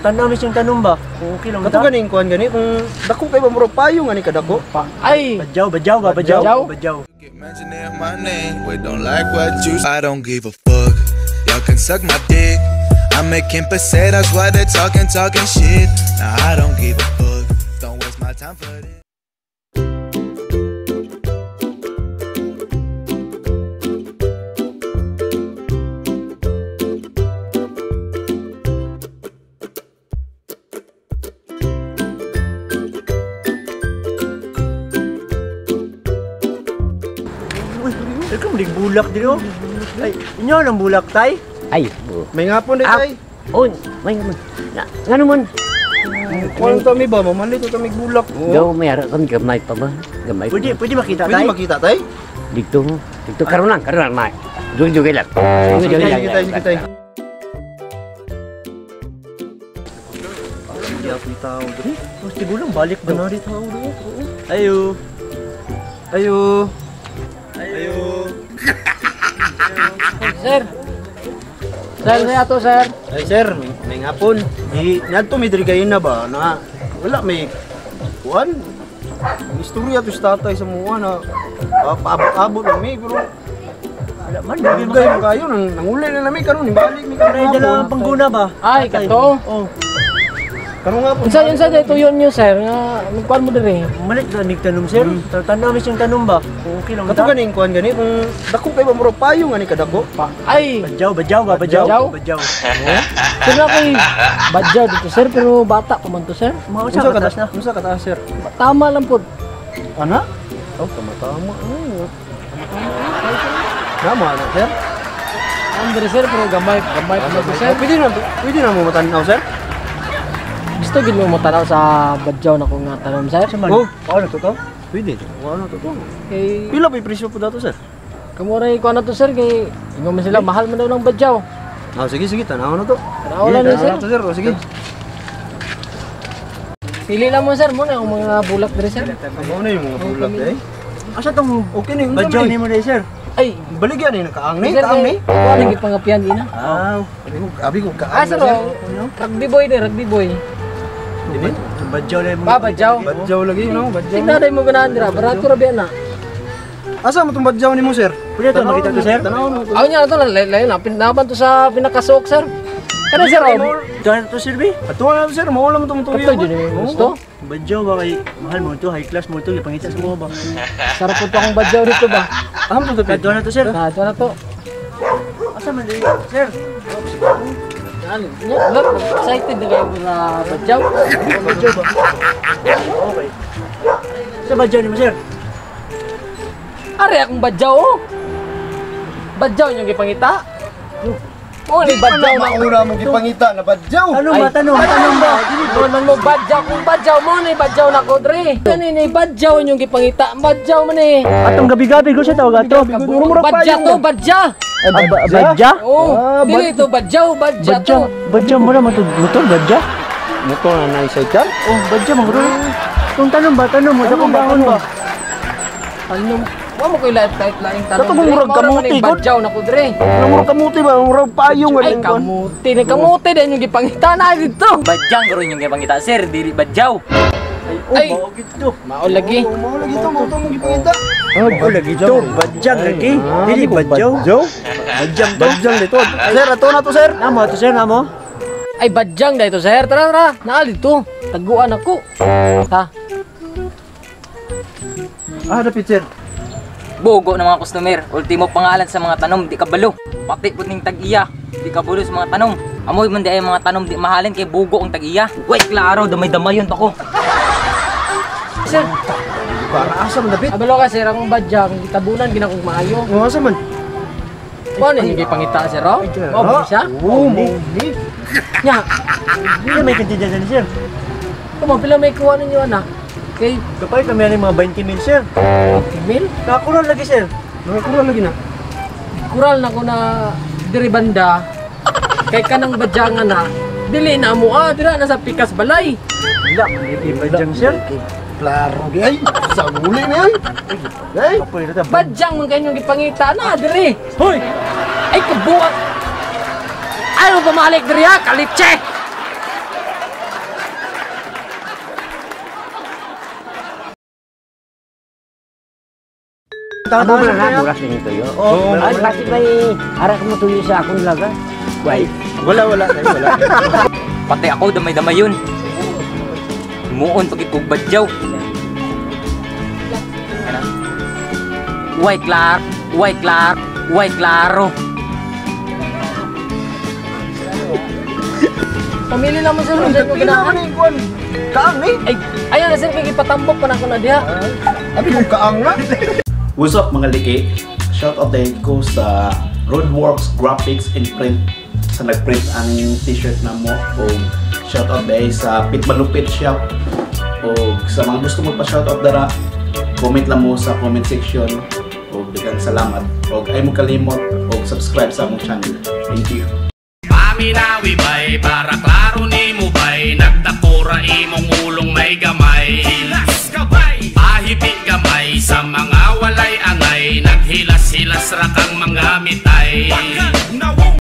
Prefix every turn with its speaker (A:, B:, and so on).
A: Tanaw mi siyang tanong ba? Kung okay lang
B: Kato ganing kuan gani kung dako kay ba murag payo nga ni kadako.
C: Ay,
A: Badyaw ba? Badyaw.
D: Keep mentioning my name, we don't like what you. I don't give a fuck. Y'all can suck my dick. I'm making pesetas while they're talking shit. Nah, I don't give a fuck. Don't waste my time for this.
A: Ikaw may bulak din oh. Ay, inyo nang bulak tay?
C: ay.
B: May ngapon di tay.
C: Oh, may naman. Ngano man?
B: Kuan to mi ba mamalit to mi bulak.
C: Gaw may ara kan gamay pa ba? Gamay.
A: Pwede makita
B: Pwede
A: tay?
B: makita tay?
C: Dito karon lang may. Jogi lang.
B: Sige tay. Hindi ako tao dito.
A: Gusti bulang balik ba na dito? Ayo.
C: Sir. Sir, na to sir.
B: Ay sir, may ngapon. Nadto mi diri kayo na ba na wala may kuan. Istorya to sa tatay sa mga na paabot-abot lang mi pero
A: Wala man,
B: Gay mo kayo, nangulay na namin karon ibalik mi
A: Ay,
B: karon.
A: dala ang pangguna ba?
C: Ay, kato.
A: Oh,
B: Karon nga po.
C: Unsa dito yun niyo sir nga magkuan mo diri.
A: malik na nigtanom sir. Tanaw mi siyang tanong ba? Kung okay lang
B: Kato ganing kuan gani kung dako kay ba murag payo nga ni kadako.
C: Ay,
A: Badyaw ba?
C: Badyaw? sir na kay badyaw dito sir pero bata pa man to sir.
A: Mga
B: Unsa
A: sa
B: ka
A: katas na.
B: Unsa ka taas sir?
C: Tama lang po.
B: Ana? Oh, tama-tama. Tama na sir.
C: Ang diri sir pero gamay pa man to sir.
B: Pwede na mo matanaw sir.
C: Gusto gid mo tanaw sa badyaw na ko nga tanom sir.
B: Oh, ano to to? Pwede. Ano to to?
C: Kay
B: Pila pa yung presyo po dato sir?
C: kamuray ko na to sir kay ingon man sila mahal man daw ng badyaw.
B: Ah, sige, tanaw na to.
C: Tanaw lang ni sir.
B: Tanaw na to sir, oh, sige.
C: Pili lang mo sir mo na ang mga bulak diri sir.
B: Amo na yung mga bulak eh.
A: Asa tong
B: Okay na yung
A: badyaw ni mo dai sir?
C: Ay,
B: Baligyan eh, nakaang ni,
C: sir
B: kaang ni.
C: kay lagi pangapian ina.
B: Abi ko
C: Ah
B: kaang
C: sir,
B: na sir.
C: rugby boy ni rugby boy.
B: Dili?
A: Badyaw na mo.
C: Ba badyaw.
B: Badyaw lagi, no? Badyaw.
C: Tignan day mo ganahan dira, barato ra biya na.
B: Asa mo itong badyaw ni mo, sir?
A: Pwede to makita to sir?
B: Tanaw na to.
C: Aw nya to lain na pinaban to sa pinakasuok sir. Kana sir,
A: Dahil to sir bi?
B: Ato na sir, mawala mo itong tuyo.
C: kato jud ni gusto.
A: Badyaw ba kay mahal mo to, high class mo to, ipangita sa mo ba?
C: Sarap po akong badyaw dito ba.
B: Aham to
A: Badyaw na to sir.
C: Ah, ito na to.
A: Asa man dai sir?
C: Ano, look, excited na kayo sa badyaw.
A: Badyaw ba? Okay. Sa badyaw ni mo sir?
C: Are akong badyaw oh. Badyaw yung gipangita. Oh, ni badyaw na
B: Una mo gipangita na badyaw.
A: Tanong ba? Tanong ba?
C: Dito nang mo badyaw kung badyaw mo ni badyaw na ko dre. Kani ni badyaw yung gipangita. Badyaw man eh.
A: Atong gabi-gabi ko siya tawag ato.
C: Badya to, badya.
A: Badya?
C: Oh, dili to badyaw, badya to.
A: Badya mo na motor badya?
B: Motor na naisaykal?
A: Oh, badya mo Kung tanong ba, tanong mo, sa kung bahon ba?
C: Ano? Wa mo koy kahit laing tanong.
B: Kato mo murag kamuti, God.
C: Badyaw na ko dre.
B: Murag kamuti ba? Murag payong
C: Ay kamuti, ni kamuti din yung gipangita na dito.
E: Badyang karon yung gipangita sir, dili badyaw.
C: Ay,
A: Oh, gito.
C: mao lagi.
B: Mao lagi to, mo gipangita.
A: Oh, lagi to. Badyang lagi. Dili badyaw. Badyang to.
B: Badyang dito. Sir, ato na to, sir.
A: Namo to sir, namo.
C: Ay badyang dito sir. Tara. Naali to. Taguan ako. Ha.
B: Ah, dapit, sir.
E: Bogo ng mga customer. Ultimo pangalan sa mga tanom, di kabalo. Pati pud ning tag-iya, di kabalo sa mga tanom. Amoy man di ay mga tanom di mahalin kay bugo ang tag-iya. Wait, klaro, damay-damayon pa ko.
C: Sir,
B: Para asa man dapit?
C: abalo ka sir ang badyang gitabunan ginakong maayo.
B: Mo asa man?
C: Kuan yung gipangita sir oh? Oh, siya?
B: Oh, mo.
C: Nya,
A: Hindi may kantiyan ni sir.
C: kung pila may kuha ninyo anak? Kay
A: Kapag kami yung mga 20 mil sir.
C: Emil,
A: Nakakulang lagi sir.
B: Nakakuha lagi na.
C: kural na ko na diri banda. Kay kanang badyangan na. Dili na mo dira na sa pikas balay.
A: Wala, hindi badyang sir.
B: Klaro, gay. Sa muli na yan. Gay.
A: Pwede na
C: Badyang man kanyang gipangita na diri. Hoy! Ay kabuak! Ayaw bumalik diri ha, kalitse!
A: Amo na na, buras din ito yun.
B: Oo.
A: Ay, kasi may ara ka mo tuyo sa akong laga. Why?
B: Wala.
E: Pati ako, damay-damay yun. Muon pag ikugbadyaw. Way klaro.
C: Pamili naman sir, kung saan mo
B: Pila
C: ganahan.
B: man yung kuwan. Kaang ni.
C: Ay, ayan na sir, kikipatambok pa na ako na diha.
B: Abi kong kaang na.
F: What's up mga liki? Shout out din ko sa Roadworks Graphics and Print sa nagprint ang t-shirt na mo, o shout out din sa Pit Malupit Shop, o sa mga gusto mo pa shout out dara, comment lang mo sa comment section, o daghang salamat, o ay mo kalimot o subscribe sa among channel. Thank you.
G: Paminawi bay, para klaro ni mo bay, nagtakura imong ulong may gamay. Hilas gabay, pahipit gamay, sa mga walay angay, naghilas-hilas rakang mga mitay.